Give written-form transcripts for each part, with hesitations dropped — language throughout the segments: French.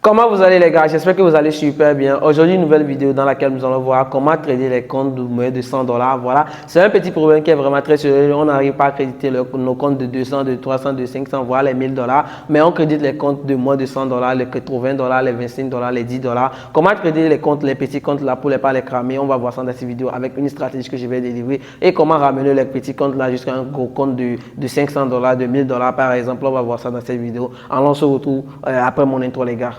Comment vous allez les gars? J'espère que vous allez super bien. Aujourd'hui, une nouvelle vidéo dans laquelle nous allons voir comment trader les comptes de moins de 100 $. Voilà, c'est un petit problème qui est vraiment très sérieux. On n'arrive pas à créditer nos comptes de 200, de 300, de 500, voire les 1000 $. Mais on crédite les comptes de moins de 100 $, les 80 $, les 25 $, les 10 $. Comment trader les comptes, les petits comptes là pour ne pas les cramer? On va voir ça dans cette vidéo avec une stratégie que je vais délivrer. Et comment ramener les petits comptes là jusqu'à un gros compte de 500 $, de 1000 $ par exemple. On va voir ça dans cette vidéo. Alors on se retrouve après mon intro les gars.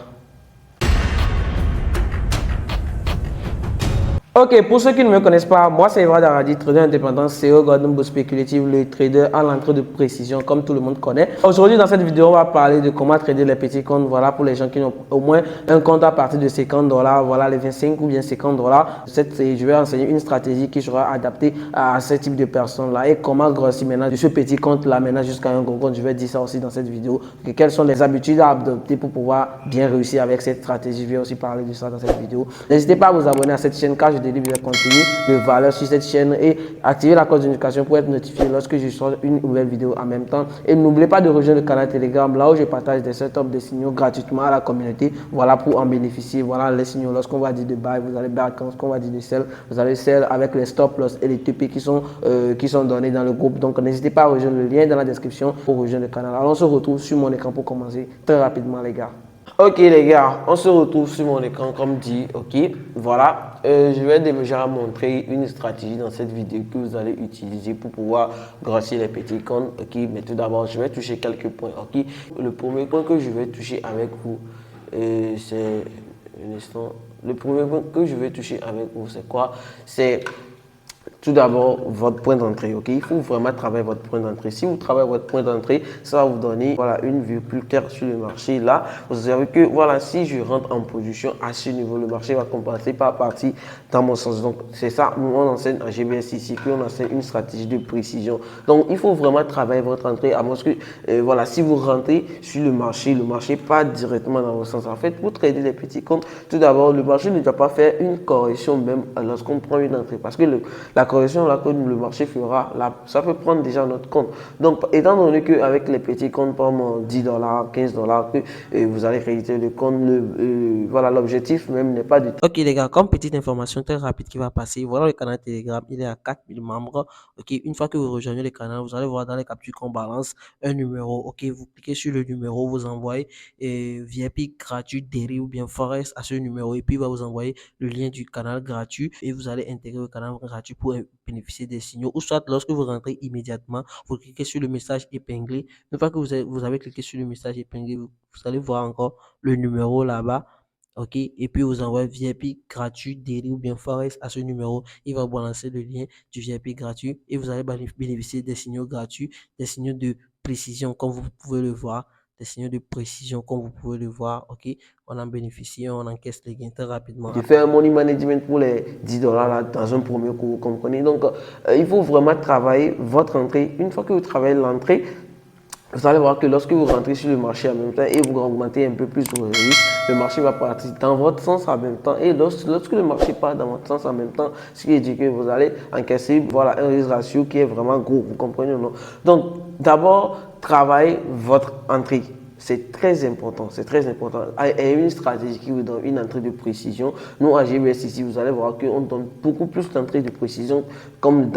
Ok, pour ceux qui ne me connaissent pas, moi c'est Evra Daradi, trader indépendant, CEO Golden Boot Speculative, le trader à l'entrée de précision comme tout le monde connaît. Aujourd'hui dans cette vidéo, on va parler de comment trader les petits comptes, voilà pour les gens qui ont au moins un compte à partir de 50 $, voilà les 25 ou bien 50 $. Je vais enseigner une stratégie qui sera adaptée à ce type de personnes là et comment grossir maintenant de ce petit compte là maintenant jusqu'à un gros compte. Je vais dire ça aussi dans cette vidéo, quelles sont les habitudes à adopter pour pouvoir bien réussir avec cette stratégie. Je vais aussi parler de ça dans cette vidéo. N'hésitez pas à vous abonner à cette chaîne car je délivre des contenus de valeur sur cette chaîne et activer la cloche de notification pour être notifié lorsque je sors une nouvelle vidéo en même temps. Et n'oubliez pas de rejoindre le canal Telegram là où je partage des setups, des signaux gratuitement à la communauté. Voilà pour en bénéficier. Voilà les signaux. Lorsqu'on va dire de buy, vous allez buy. Lorsqu'on va dire de sell, vous allez sell avec les stop loss et les TP qui sont donnés dans le groupe. Donc n'hésitez pas à rejoindre le lien dans la description pour rejoindre le canal. Alors on se retrouve sur mon écran pour commencer très rapidement les gars. Ok les gars, on se retrouve sur mon écran comme dit, ok, voilà, je vais déjà montrer une stratégie dans cette vidéo que vous allez utiliser pour pouvoir grossir les petits comptes, ok, mais tout d'abord je vais toucher quelques points, ok. Le premier point que je vais toucher avec vous, c'est, un instant, le premier point que je vais toucher avec vous c'est quoi? C'est tout d'abord, votre point d'entrée, ok? Il faut vraiment travailler votre point d'entrée. Si vous travaillez votre point d'entrée, ça va vous donner voilà, une vue plus claire sur le marché. Là, vous savez que voilà, si je rentre en position à ce niveau, le marché va compenser par partie dans mon sens. Donc, c'est ça, nous on enseigne en GBS ici, puis on enseigne une stratégie de précision. Donc, il faut vraiment travailler votre entrée. À moins que, voilà, si vous rentrez sur le marché pas directement dans votre sens. En fait, pour trader les petits comptes, tout d'abord, le marché ne doit pas faire une correction même lorsqu'on prend une entrée. Parce que la correction là que le marché fera, là, ça peut prendre déjà notre compte. Donc, étant donné qu'avec les petits comptes comme 10 $, 15 $, que vous allez créditer le compte, voilà, l'objectif même n'est pas du tout. Ok les gars, comme petite information très rapide qui va passer, voilà le canal Telegram, il est à 4000 membres. Ok, une fois que vous rejoignez le canal, vous allez voir dans les captures qu'on balance un numéro. Ok, vous cliquez sur le numéro, vous envoyez VIP gratuit, Derry ou bien Forex à ce numéro et puis il va vous envoyer le lien du canal gratuit et vous allez intégrer le canal gratuit pour bénéficier des signaux ou soit lorsque vous rentrez immédiatement, vous cliquez sur le message épinglé. Une fois que vous avez cliqué sur le message épinglé, vous allez voir encore le numéro là-bas. Ok, et puis vous envoyez VIP gratuit, Daily ou bien Forex à ce numéro. Il va vous balancer le lien du VIP gratuit et vous allez bénéficier des signaux gratuits, des signaux de précision comme vous pouvez le voir. Des signaux de précision comme vous pouvez le voir, ok, on en bénéficie, on encaisse les gains très rapidement. De faire un money management pour les 10 $ là, dans un premier cours, vous comprenez. Donc, il faut vraiment travailler votre entrée. Une fois que vous travaillez l'entrée, vous allez voir que lorsque vous rentrez sur le marché en même temps et vous augmentez un peu plus vos risques, le marché va partir dans votre sens en même temps. Et lorsque le marché part dans votre sens en même temps, ce qui dit que vous allez encaisser voilà, un risque ratio qui est vraiment gros. Vous comprenez ou non? Donc, d'abord, travaillez votre entrée. C'est très important, c'est très important. Et une stratégie qui vous donne une entrée de précision. Nous, à GBS ici, vous allez voir qu'on donne beaucoup plus d'entrées de précision comme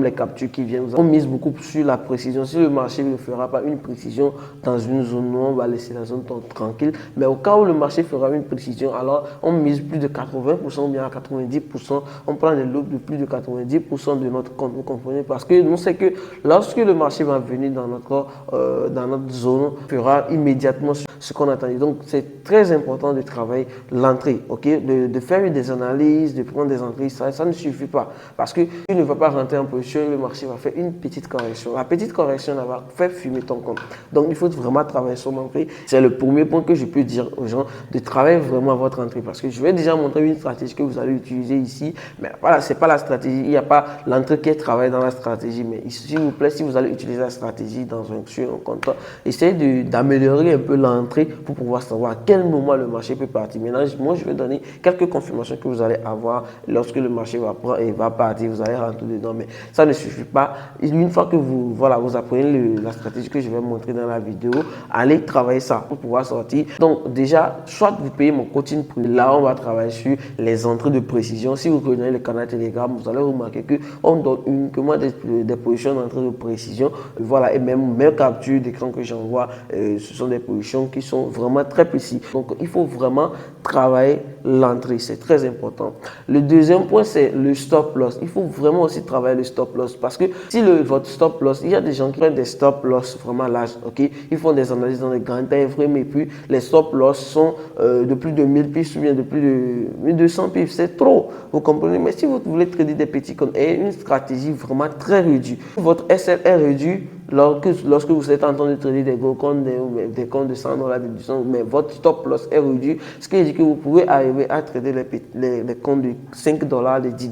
les captures qui viennent. On mise beaucoup sur la précision. Si le marché ne fera pas une précision dans une zone, nous, on va laisser la zone tranquille. Mais au cas où le marché fera une précision, alors on mise plus de 80% ou bien à 90%. On prend des lots de plus de 90% de notre compte. Vous comprenez? Parce que nous, c'est que lorsque le marché va venir dans notre zone, fera immédiatement ce qu'on attendait. Donc, c'est très important de travailler l'entrée, ok, de faire des analyses, de prendre des entrées. Ça ne suffit pas parce que tu ne vas pas rentrer en position et le marché va faire une petite correction. La petite correction va faire fumer ton compte. Donc, il faut vraiment travailler son entrée. C'est le premier point que je peux dire aux gens, de travailler vraiment votre entrée parce que je vais déjà montrer une stratégie que vous allez utiliser ici. Mais voilà, c'est pas la stratégie. Il n'y a pas l'entrée qui est travaillée dans la stratégie. Mais s'il vous plaît, si vous allez utiliser la stratégie sur un compte, essayez d'améliorer améliorer un peu l'entrée pour pouvoir savoir à quel moment le marché peut partir. Maintenant, moi, je vais donner quelques confirmations que vous allez avoir lorsque le marché va prendre et va partir. Vous allez rentrer dedans, mais ça ne suffit pas. Une fois que vous, voilà, vous apprenez la stratégie que je vais montrer dans la vidéo, allez travailler ça pour pouvoir sortir. Donc, déjà, soit vous payez mon coaching privé. Là, on va travailler sur les entrées de précision. Si vous connaissez le canal Telegram, vous allez remarquer qu'on donne uniquement des positions d'entrée de précision. Voilà, et même capture d'écran que j'envoie, ce sont des positions qui sont vraiment très précises. Donc, il faut vraiment travailler l'entrée. C'est très important. Le deuxième point, c'est le stop loss. Il faut vraiment aussi travailler le stop loss parce que si votre stop loss, il y a des gens qui prennent des stop loss vraiment larges, ok? Ils font des analyses dans les grands time frames et puis les stop loss sont de plus de 1000 pips ou bien de plus de 1200 pips. C'est trop, vous comprenez? Mais si vous voulez trader des petits comptes et une stratégie vraiment très réduite, votre SL est réduit lorsque vous êtes en train de trader des gros comptes, des comptes de 100 $, de 200, mais votre stop loss est réduit, ce qui dit que vous pouvez arriver à trader les comptes de 5 $, de 10 $.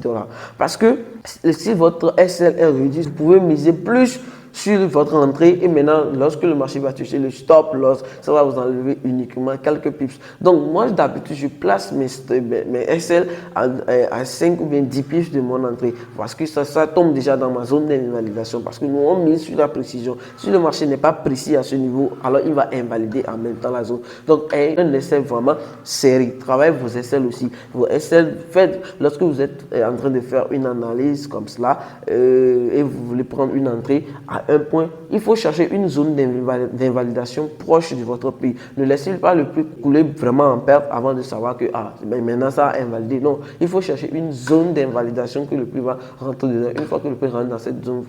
Parce que si votre SL est réduit, vous pouvez miser plus sur votre entrée et maintenant lorsque le marché va toucher le stop loss, ça va vous enlever uniquement quelques pips. Donc moi d'habitude je place mes SL à 5 ou bien 10 pips de mon entrée parce que ça tombe déjà dans ma zone d'invalidation parce que nous on mise sur la précision. Si le marché n'est pas précis à ce niveau, alors il va invalider en même temps la zone. Donc un SL vraiment serré. Travaillez vos SL aussi. Vos SL, faites lorsque vous êtes en train de faire une analyse comme cela et vous voulez prendre une entrée à un point, il faut chercher une zone d'invalidation proche de votre prix. Ne laissez pas le prix couler vraiment en perte avant de savoir que maintenant ça a invalidé. Non, il faut chercher une zone d'invalidation que le prix va rentrer dedans. Une fois que le prix rentre dans cette zone,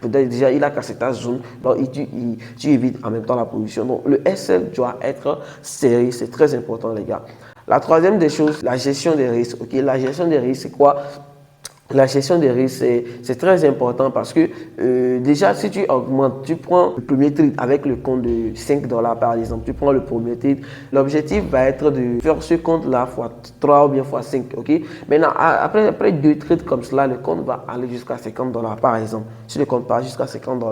peut-être déjà il a cassé ta zone, donc tu évites en même temps la position. Donc le SL doit être serré, c'est très important les gars. La troisième des choses, la gestion des risques. Ok, la gestion des risques, c'est quoi? La gestion des risques, c'est très important parce que déjà, si tu augmentes, tu prends le premier trade avec le compte de 5 $ par exemple, tu prends le premier trade, l'objectif va être de faire ce compte-là fois 3 ou bien fois 5, ok? Maintenant, après deux trades comme cela, le compte va aller jusqu'à 50 $ par exemple. Si le compte part jusqu'à 50 $,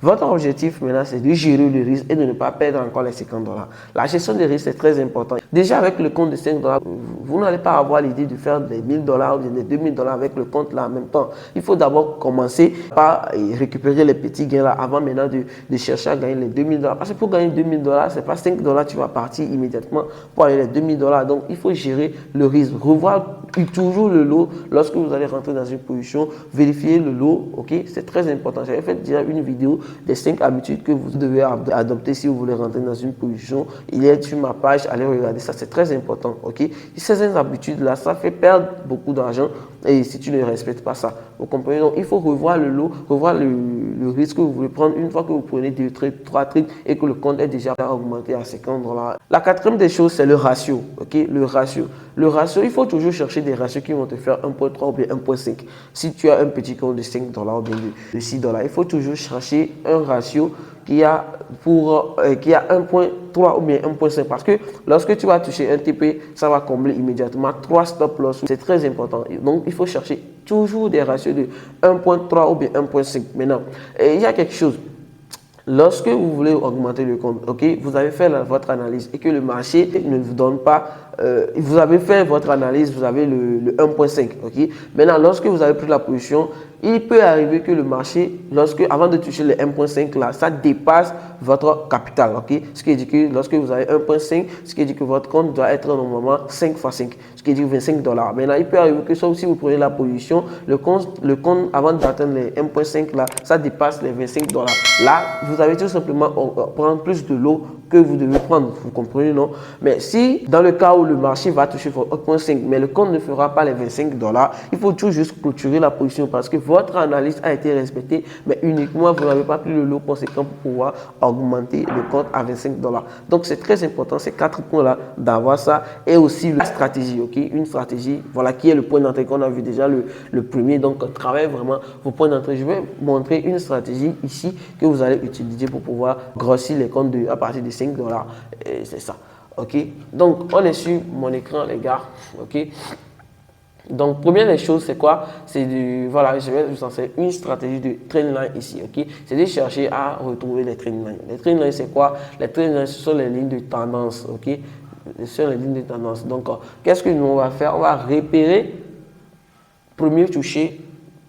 votre objectif maintenant, c'est de gérer le risque et de ne pas perdre encore les 50 $. La gestion des risques, c'est très important. Déjà, avec le compte de 5 $, vous n'allez pas avoir l'idée de faire des 1000 $ ou des 2000 $ avec le compte là en même temps. Il faut d'abord commencer par récupérer les petits gains là avant maintenant de chercher à gagner les 2000 $. Parce que pour gagner 2000 $, c'est pas 5 $, tu vas partir immédiatement pour aller les 2000 $. Donc, il faut gérer le risque. Revoir toujours le lot lorsque vous allez rentrer dans une position. Vérifier le lot, ok? C'est très important. J'avais fait déjà une vidéo des 5 habitudes que vous devez adopter si vous voulez rentrer dans une position. Il est sur ma page, allez regarder ça, c'est très important, ok? Et ces habitudes-là, ça fait perdre beaucoup d'argent et si tu ne respectes pas ça, vous comprenez? Donc, il faut revoir le lot, revoir le risque que vous voulez prendre une fois que vous prenez 2 trades, 3 trades et que le compte est déjà augmenté à 50 $. La quatrième des choses, c'est le ratio, ok? Le ratio, il faut toujours chercher des ratios qui vont te faire 1.3 ou bien 1.5. Si tu as un petit compte de 5 $ ou bien de 6 $, il faut toujours chercher un ratio qui a 1.3 ou bien 1.5 parce que lorsque tu vas toucher un TP, ça va combler immédiatement 3 stop loss. C'est très important. Donc, il faut chercher toujours des ratios de 1.3 ou bien 1.5. Maintenant, il y a quelque chose. Lorsque vous voulez augmenter le compte, ok, vous avez fait votre analyse et que le marché ne vous donne pas, vous avez fait votre analyse, vous avez le 1.5, ok. Maintenant, lorsque vous avez pris la position, il peut arriver que le marché, avant de toucher le 1.5 là, ça dépasse votre capital, ok. Ce qui dit que lorsque vous avez 1.5, ce qui dit que votre compte doit être normalement 5 fois 5, ce qui dit 25 $. Maintenant, il peut arriver que sauf si vous prenez la position, le compte avant d'atteindre les 1.5 là, ça dépasse les 25 $. Là, vous avez tout simplement prendre plus de l'eau que vous devez prendre, vous comprenez, non? Mais si dans le cas où le marché va toucher votre 1.5, mais le compte ne fera pas les 25 $, il faut tout juste clôturer la position parce que votre analyse a été respectée, mais uniquement vous n'avez pas pris le lot conséquent pour pouvoir augmenter le compte à 25 $. Donc c'est très important ces 4 points là d'avoir ça et aussi la stratégie, ok? Une stratégie, voilà qui est le point d'entrée qu'on a vu déjà le premier. Donc travaillez vraiment vos points d'entrée. Je vais montrer une stratégie ici que vous allez utiliser pour pouvoir grossir les comptes à partir de 5 $. C'est ça. Ok, donc on est sur mon écran les gars, ok. Donc, première des choses, c'est quoi? C'est voilà, je vais vous enseigner une stratégie de trendline ici, ok? C'est de chercher à retrouver les trendlines. Les trendlines, c'est quoi? Les trendlines, ce sont les lignes de tendance, ok? Ce sont les lignes de tendance. Donc, qu'est-ce que nous on va faire? On va repérer premier toucher,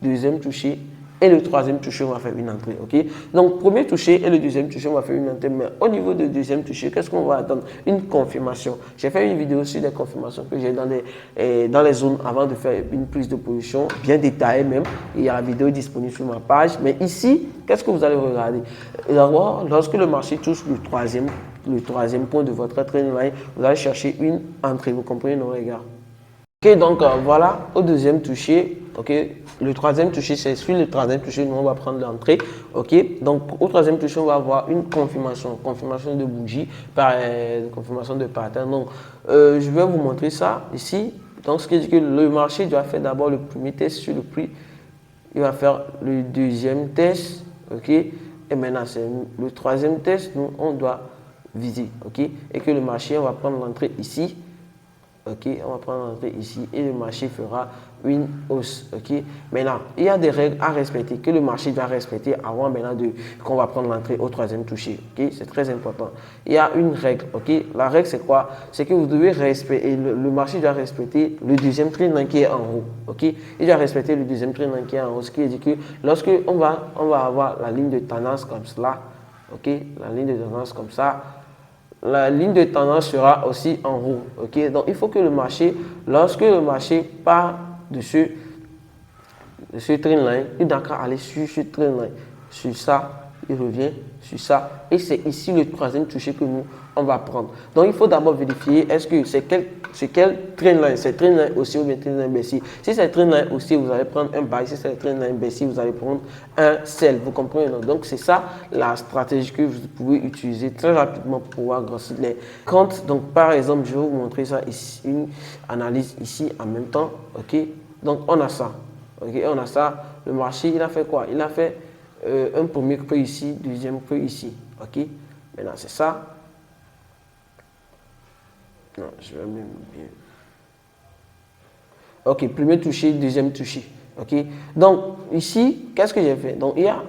deuxième toucher et le troisième toucher, on va faire une entrée, ok? Donc, premier toucher et le deuxième toucher, on va faire une entrée, mais au niveau du deuxième toucher, qu'est-ce qu'on va attendre? Une confirmation. J'ai fait une vidéo sur des confirmations que j'ai dans les zones avant de faire une prise de position, bien détaillée même. Il y a la vidéo disponible sur ma page, mais ici, qu'est-ce que vous allez regarder? D'abord, lorsque le marché touche le troisième point de votre trendline, vous allez chercher une entrée, vous comprenez nos regards? Ok, donc voilà, au deuxième toucher, ok, le troisième toucher, c'est sur le troisième toucher, nous on va prendre l'entrée, ok, donc au troisième toucher, on va avoir une confirmation de bougie, confirmation de pattern. Donc, je vais vous montrer ça ici. Donc, ce qui dit que le marché doit faire d'abord le premier test sur le prix, il va faire le deuxième test, ok, et maintenant c'est le troisième test, nous on doit viser, ok, et que le marché, on va prendre l'entrée ici. Ok, on va prendre l'entrée ici et le marché fera une hausse. Ok, maintenant, il y a des règles à respecter que le marché doit respecter avant maintenant qu'on va prendre l'entrée au troisième toucher. Ok, c'est très important. Il y a une règle. Ok, la règle c'est quoi? C'est que vous devez respecter, le marché doit respecter le deuxième trend qui est en haut. Ok, il doit respecter le deuxième trend qui est en haut. Ce qui dit que lorsque on va avoir la ligne de tendance comme cela, ok, la ligne de tendance comme ça. La ligne de tendance sera aussi en haut. Ok, donc il faut que le marché, lorsque le marché part de ce trendline, il doit aller sur ce trendline, sur ça, il revient sur ça, et c'est ici le troisième toucher que nous on va prendre. Donc il faut d'abord vérifier est-ce que c'est quel trendline, c'est trendline haussier ou bien trendline baissier. Si c'est trendline haussier, vous allez prendre un buy. Si c'est trendline baissier, vous allez prendre un sell. Vous comprenez? Donc c'est ça la stratégie que vous pouvez utiliser très rapidement pour pouvoir grossir les comptes. Donc par exemple, je vais vous montrer ça ici, une analyse ici en même temps. Ok, donc on a ça. Ok, on a ça. Le marché, il a fait quoi? Il a fait un premier creux ici, deuxième creux ici. Ok, maintenant c'est ça. Non, je vais même bien. Ok, premier toucher, deuxième toucher. Ok, donc ici, qu'est-ce que j'ai fait? Donc il y a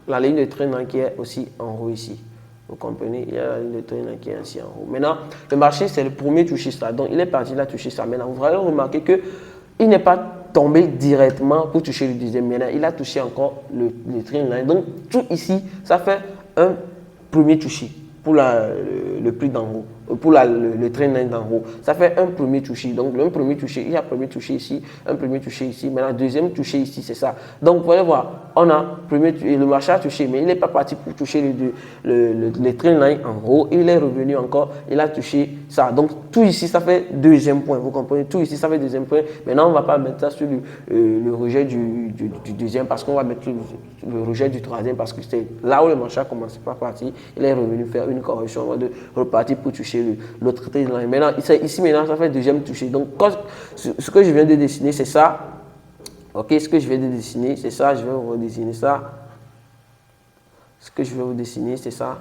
la ligne de trendline qui est aussi en haut ici. Vous comprenez? Il y a la ligne de trendline qui est ici en haut. Maintenant, le marché, c'est le premier toucher ça. Donc il est parti là toucher ça. Maintenant, vous allez remarquer qu'il n'est pas tombé directement pour toucher le deuxième. Maintenant, il a touché encore le trendline. Donc tout ici, ça fait un premier toucher pour le prix d'en haut, pour le trendline d'en haut. Ça fait un premier toucher. Donc, un premier toucher, il y a un premier toucher ici, un premier toucher ici. Maintenant, deuxième toucher ici, c'est ça. Donc, vous voyez voir, on a le marché a touché, mais il n'est pas parti pour toucher le trendline en haut. Il est revenu encore, il a touché ça. Donc, tout ici, ça fait deuxième point. Vous comprenez? Tout ici, ça fait deuxième point. Maintenant, on ne va pas mettre ça sur le rejet du deuxième parce qu'on va mettre le rejet du troisième parce que c'est là où le marché a commencé par partir. Il est revenu faire une correction avant de repartir pour toucher l'autre trendline. Maintenant, ici, maintenant, ça fait deuxième toucher. Donc, ce que je viens de dessiner, c'est ça. Ok, ce que je viens de dessiner, c'est ça. Je vais vous redessiner ça. Ce que je vais vous dessiner, c'est ça.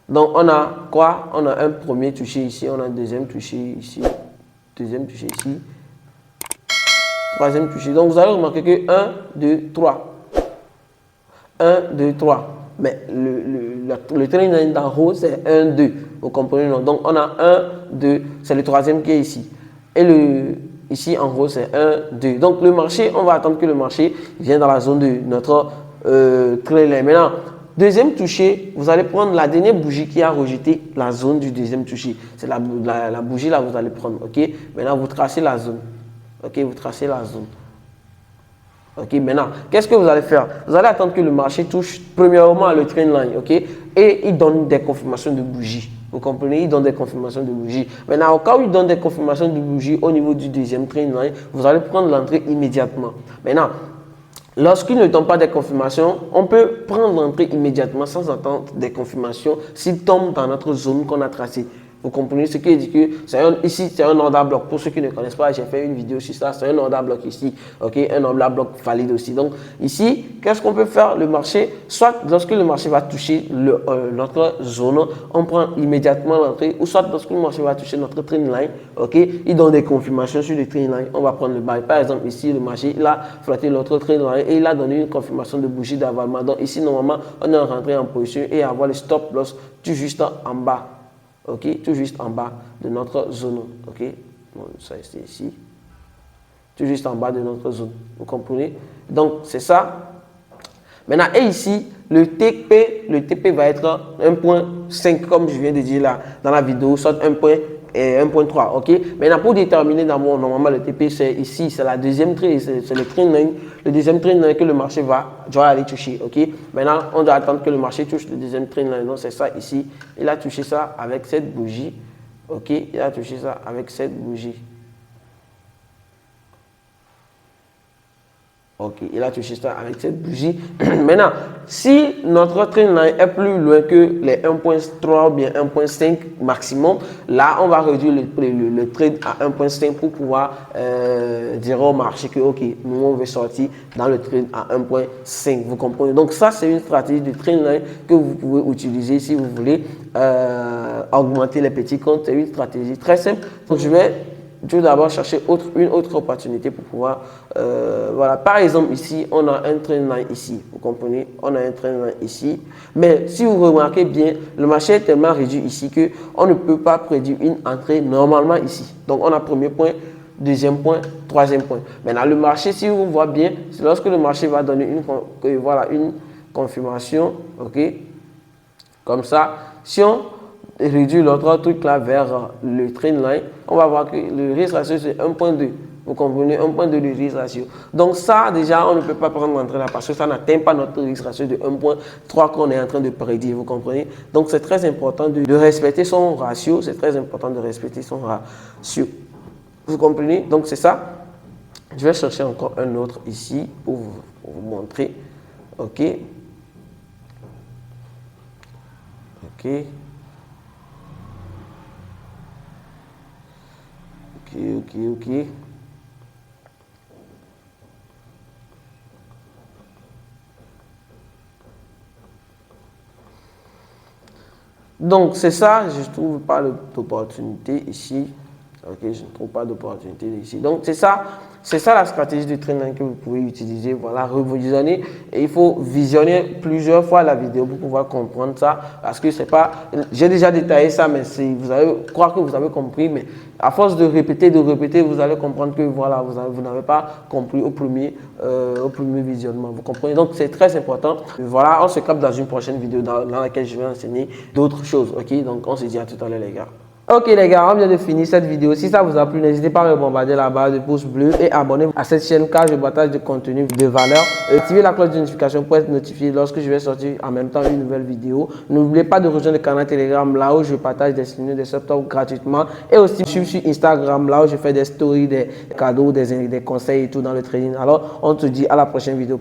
Donc, on a quoi? On a un premier toucher ici, on a un deuxième toucher ici, deuxième toucher ici, troisième toucher. Donc, vous allez remarquer que 1, 2, 3. 1, 2, 3. Mais le trendline d'en haut, c'est 1, 2. Vous comprenez? Non? Donc, on a 1, 2. C'est le troisième qui est ici. Et ici, en gros, c'est 1, 2. Donc, le marché, on va attendre que le marché vienne dans la zone de notre trendline. Maintenant, deuxième toucher, vous allez prendre la dernière bougie qui a rejeté la zone du deuxième toucher. C'est la bougie là, vous allez prendre. Ok? Maintenant, vous tracez la zone. Ok? Vous tracez la zone. Ok, maintenant, qu'est-ce que vous allez faire? Vous allez attendre que le marché touche premièrement le trendline, ok? Et il donne des confirmations de bougies. Vous comprenez? Il donne des confirmations de bougies. Maintenant, au cas où il donne des confirmations de bougies au niveau du deuxième trendline, vous allez prendre l'entrée immédiatement. Maintenant, lorsqu'il ne donne pas des confirmations, on peut prendre l'entrée immédiatement sans attendre des confirmations s'il tombe dans notre zone qu'on a tracée. Vous comprenez ce qui dit que ici, c'est un order block. Pour ceux qui ne connaissent pas, j'ai fait une vidéo sur ça. C'est un order block ici. OK? Un order block valide aussi. Donc, ici, qu'est-ce qu'on peut faire? Le marché, soit lorsque le marché va toucher notre zone, on prend immédiatement l'entrée, ou soit lorsque le marché va toucher notre trend line, OK? Il donne des confirmations sur le trend line. On va prendre le buy. Par exemple, ici, le marché, il a flatté notre trend line et il a donné une confirmation de bougie d'avalement. Donc, ici, normalement, on est rentré en position et avoir le stop loss tout juste en bas. OK, tout juste en bas de notre zone. OK, bon, ça c'est ici. Tout juste en bas de notre zone. Vous comprenez? Donc, c'est ça. Maintenant, et ici, le TP va être 1.5, comme je viens de dire là dans la vidéo, soit 1.3. OK? Maintenant, pour déterminer d'abord, normalement, le TP, c'est ici, c'est la deuxième trade, c'est le trend line, le deuxième trend line que le marché doit aller toucher. OK? Maintenant, on doit attendre que le marché touche le deuxième trend line. Donc, c'est ça ici. Il a touché ça avec cette bougie. OK? Il a touché ça avec cette bougie. OK, il a touché ça avec cette bougie. Maintenant, si notre trend line est plus loin que les 1.3 ou bien 1.5 maximum, là, on va réduire le trade à 1.5 pour pouvoir dire au marché que, OK, nous, on veut sortir dans le trade à 1.5. Vous comprenez? Donc, ça, c'est une stratégie de trend line que vous pouvez utiliser si vous voulez augmenter les petits comptes. C'est une stratégie très simple. Donc, je vais tout d'abord chercher une autre opportunité pour pouvoir, voilà, par exemple ici, on a un trend line ici, vous comprenez, on a un trend line ici, mais si vous remarquez bien, le marché est tellement réduit ici que on ne peut pas prédire une entrée normalement ici. Donc on a premier point, deuxième point, troisième point. Maintenant le marché, si vous voyez bien, c'est lorsque le marché va donner une confirmation, ok, comme ça, si on réduit l'autre truc là vers le trend line, on va voir que le risque ratio c'est 1.2. Vous comprenez, 1.2 de risque ratio. Donc ça déjà on ne peut pas prendre l'entrée là parce que ça n'atteint pas notre risque ratio de 1.3 qu'on est en train de prédire. Vous comprenez. Donc c'est très important de respecter son ratio. C'est très important de respecter son ratio. Vous comprenez. Donc c'est ça. Je vais chercher encore un autre ici pour vous montrer. OK. OK. OK. Donc, c'est ça, je ne trouve pas d'opportunité ici. OK, je ne trouve pas d'opportunité ici. Donc, c'est ça la stratégie de trend line que vous pouvez utiliser. Voilà, revisionner. Et il faut visionner plusieurs fois la vidéo pour pouvoir comprendre ça. Parce que c'est pas. J'ai déjà détaillé ça, mais vous allez croire que vous avez compris. Mais à force de répéter, vous allez comprendre que voilà, vous n'avez pas compris au premier visionnement. Vous comprenez? Donc, c'est très important. Voilà, on se capte dans une prochaine vidéo dans laquelle je vais enseigner d'autres choses. OK, donc on se dit à tout à l'heure, les gars. Ok les gars, on vient de finir cette vidéo. Si ça vous a plu, n'hésitez pas à me bombarder la barre de pouce bleu et abonnez-vous à cette chaîne car je partage du contenu de valeur. Activez la cloche de notification pour être notifié lorsque je vais sortir en même temps une nouvelle vidéo. N'oubliez pas de rejoindre le canal Telegram là où je partage des signaux, des subtops gratuitement et aussi suivre sur Instagram là où je fais des stories, des cadeaux, des conseils et tout dans le trading. Alors on te dit à la prochaine vidéo.